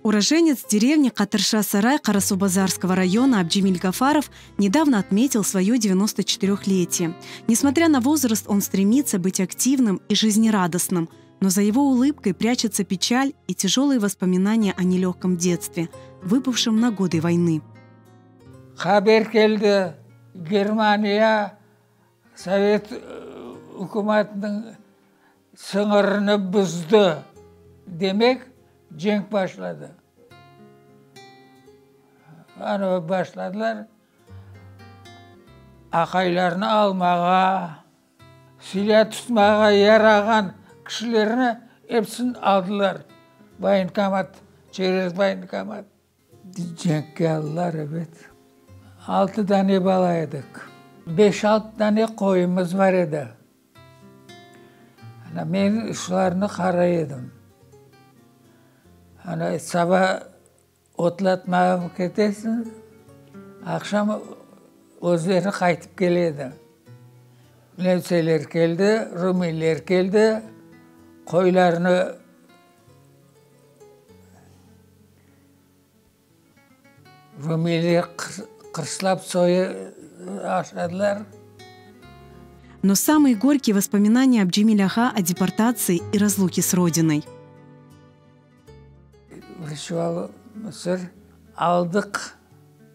Уроженец деревни Катырша-Сарай Карасу-Базарского района Абджиль Гафаров недавно отметил свое 94-летие. Несмотря на возраст, он стремится быть активным и жизнерадостным, но за его улыбкой прячется печаль и тяжелые воспоминания о нелегком детстве, выпавшем на годы войны. Хабер келді, Германия, Совет үкіметінің сыңырыны бұзды. Демек, cenk başladı. Hani başladılar, akaylarını almağa, silah tutmağa yaragan kişilerini hepsini aldılar. Bayınkamat, çeyrek bayınkamat. Cenk'e aldılar, evet. 6 tane balaydık. 5-6 tane koyumuz var idi. Ben işlerini karaydım. Hani sabah otlatmaya ketesin, akşam özleri kaytıp geledi. Levseler geldi, Rumiler geldi, koylarını Rumiler kırslap soyu aşadılar. Но самые горькие воспоминания Абджиль Ага о депортации и разлуке с родиной. Mısır aldık.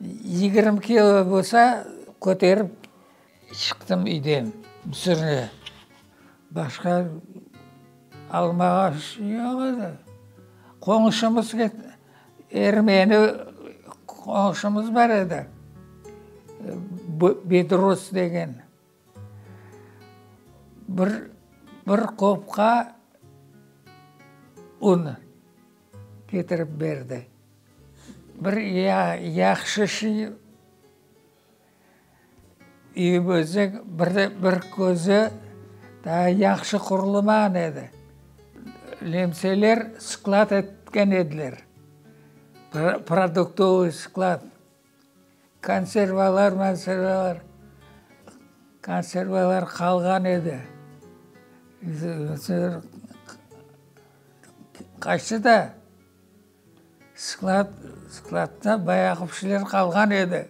20 kilo olsa koterip çıktım idem Mısır'ı. Başka almağa yok idi. Komşumuz Ermeni komşumuz var idi. Bedros degen. Bir kopka un getirip berdi. Bir yaxşı şey iyi bözek, bir közü daha yaxşı kurulman edi. Lemseler sklat etken ediler. Produktovi sklat. Konservalar kalgan edi. Kaçtı da sklatta bayağı kişiler kalgan edi.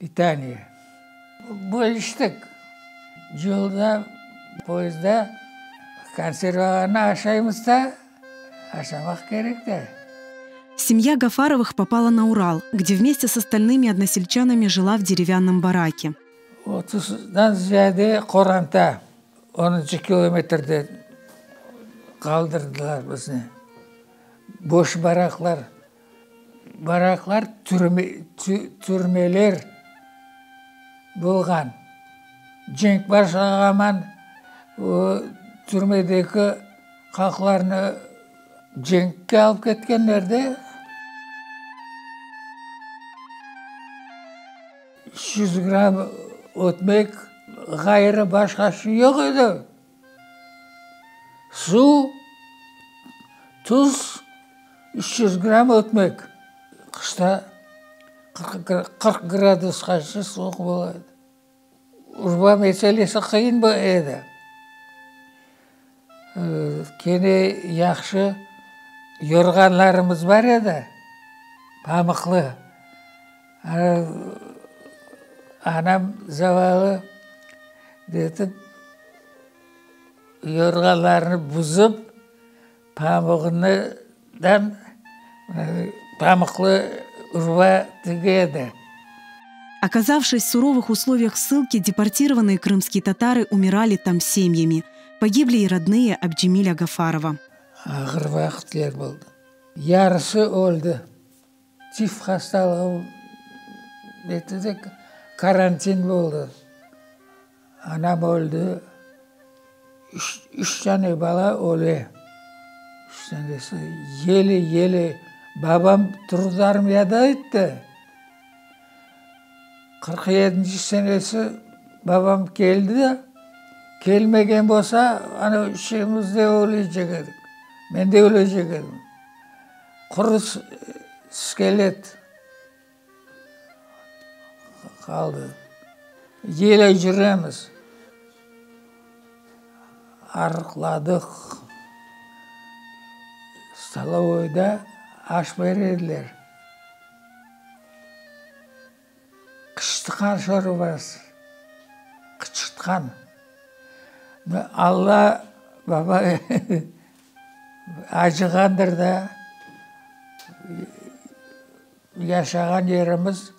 Bir tane. Bölüştük. Yolda, poyuzda konservalarını aşağımızda aşamak gerekti. Семья Гафаровых попала на Урал, где вместе с остальными односельчанами жила в деревянном бараке. 30'dan ziyade Korant'a 10. kilometrede kaldırdılar bizi. Boş baraklar. Baraklar türmeler bulgan. Cenk başlagaman o türmedeki kalklarını cenkке alıp ketkenlerde 300 gram ötmek gayrı başka şey yok idi. Su, tuz, 300 gram ötmek. Kışta 40 gradus karşı soğuk болады. Urba meselesi kıyın bu edi. Kene yaxşı yorganlarımız var edi. Pamuklu. Anam zavallı dedi, yorganlarını buzup pamuğundan pamuklu urva tігеді. Оказавшись в суровых условиях ссылки, депортированные крымские татары умирали там семьями. Погибли и родные Абджиля Гафарова. Ağır vakitler oldu. Yarısı öldü. Tif hastalığı bitti, karantin oldu. Anam öldü. 3 tane bala öldü. 3 tanesi yeli. Babam Turdarmiyada etti. 47. senesi babam geldi de gelmegen bolsa ana üçümüzde ölecek edik. Ben de ölecek edim. Kuru skelet kaldı. Yele жүреміз. Arıkladık. столовойда аш береділер. Қыштықан шорбасы. Қыштықан. Алла баба ажығандыр да, яшаған жеріміз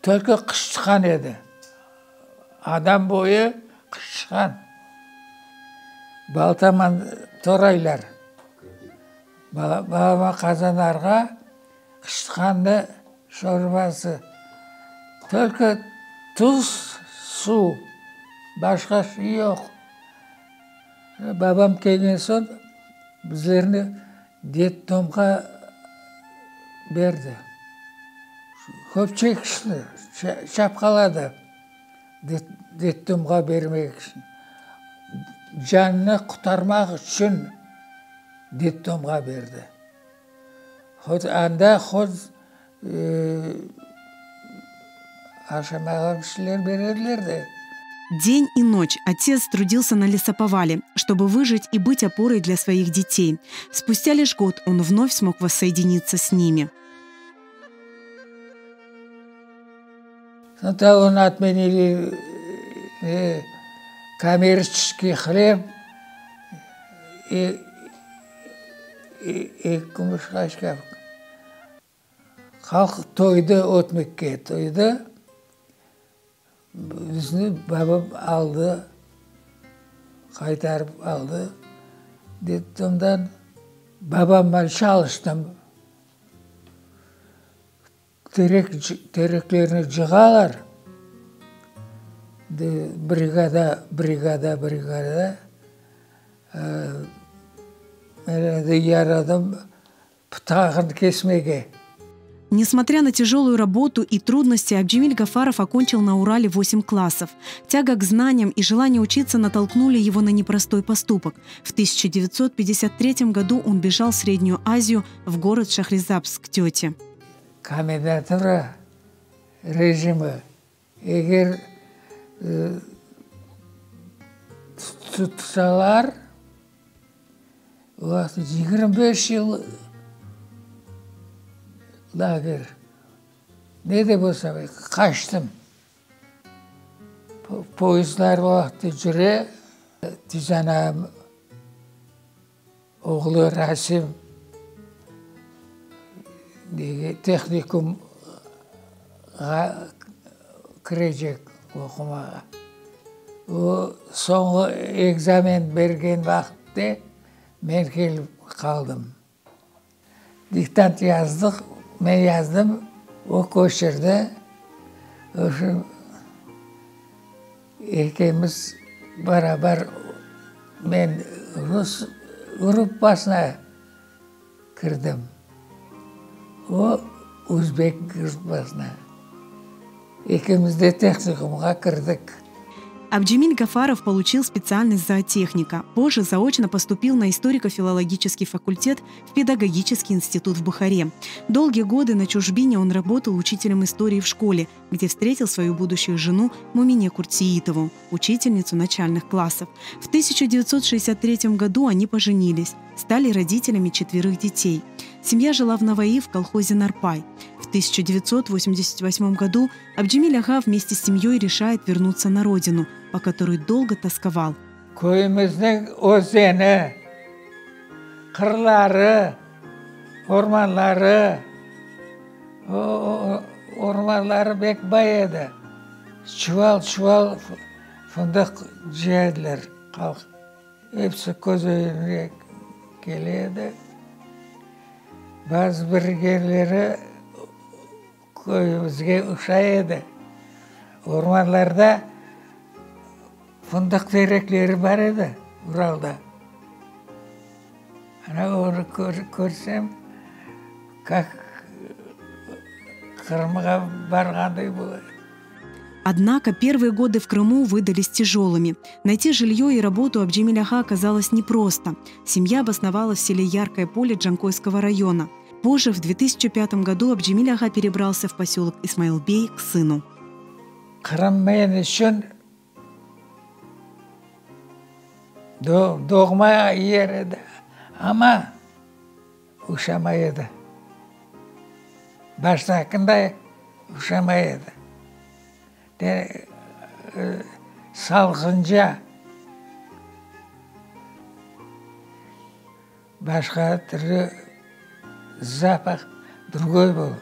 только қыштықан еді. Адам бойы қыштықан. Балтаман торайлар. Баба қазанарға қыштықанды шорбасы. Только тұз, су, башқа ши жоқ. Бабам келген соң біздерді детдомға берді. Көпчек кішіні шапқалады детдомға бермек үшін. Жанны құтармақ үшін детдомға берді. Анда ашамаға кішілер береділер де. День и ночь отец трудился на лесоповале, чтобы выжить и быть опорой для своих детей. Спустя лишь год он вновь смог воссоединиться с ними. Он отменили коммерческий хлеб и кумышқа шкаф. Халық тойды, отмекке тойды. Бізді бабам алды, қайтарып алды. Детдомдан бабаммен шалыштым. Тереклеріні жығалар. Бригада. Мен ярадым пытағын кесмеге. Несмотря на тяжелую работу и трудности, Абджиль Гафаров окончил на Урале 8 классов. Тяга к знаниям и желание учиться натолкнули его на непростой поступок. В 1953 году он бежал в Среднюю Азию, в город Шахризабск к тете. Комендатура режимі егер тұтсалар, 25 жыл лагер. Не де болса, қаштым. Поездлар уақытты жүре, Тизанам оғлы Расим техникумға кірежек оқымаға. Соңғы экзамен берген вақытте мен келіп қалдым. Диктант яздық, мен яздым, о көшірді. Екеміз барабар мен рус группасына кірдім. О өзбек группасына. Екеміз де техникумға кірдік. Абджиль Гафаров получил специальность зоотехника. Позже заочно поступил на историко-филологический факультет в педагогический институт в Бухаре. Долгие годы на чужбине он работал учителем истории в школе, где встретил свою будущую жену Мумине Куртиитову, учительницу начальных классов. В 1963 году они поженились, стали родителями 4 детей. Семья жила в Наваи в колхозе Нарпай. В 1988 году Абджиль Ага вместе с семьей решает вернуться на родину, по которой долго тосковал. Көйіміздің өзені, қырлары, орманлары бек бай еді. Чуал фындық жерлер қалық. Епсі көз өйінге келеді. Баз біргерлері көйімізге ұша еді. Орманларда фындық тереклері бар еді, Уралда. Ана оны көрсем, как Қырымға барғандай болады. Однако первые годы в Крыму выдались тяжелыми. Найти жилье и работу Абджиль Ага оказалось непросто. Семья обосновалась в селе Яркое поле Джанкойского района. Позже, в 2005 году, Абджиль Ага перебрался в поселок Исмаилбей к сыну. Қырым мен үшін доғма ер еді. Ама ұқсамай еді. Бастақындай ұқсамай еді. Салқынша, басқа түрлі запах другой был.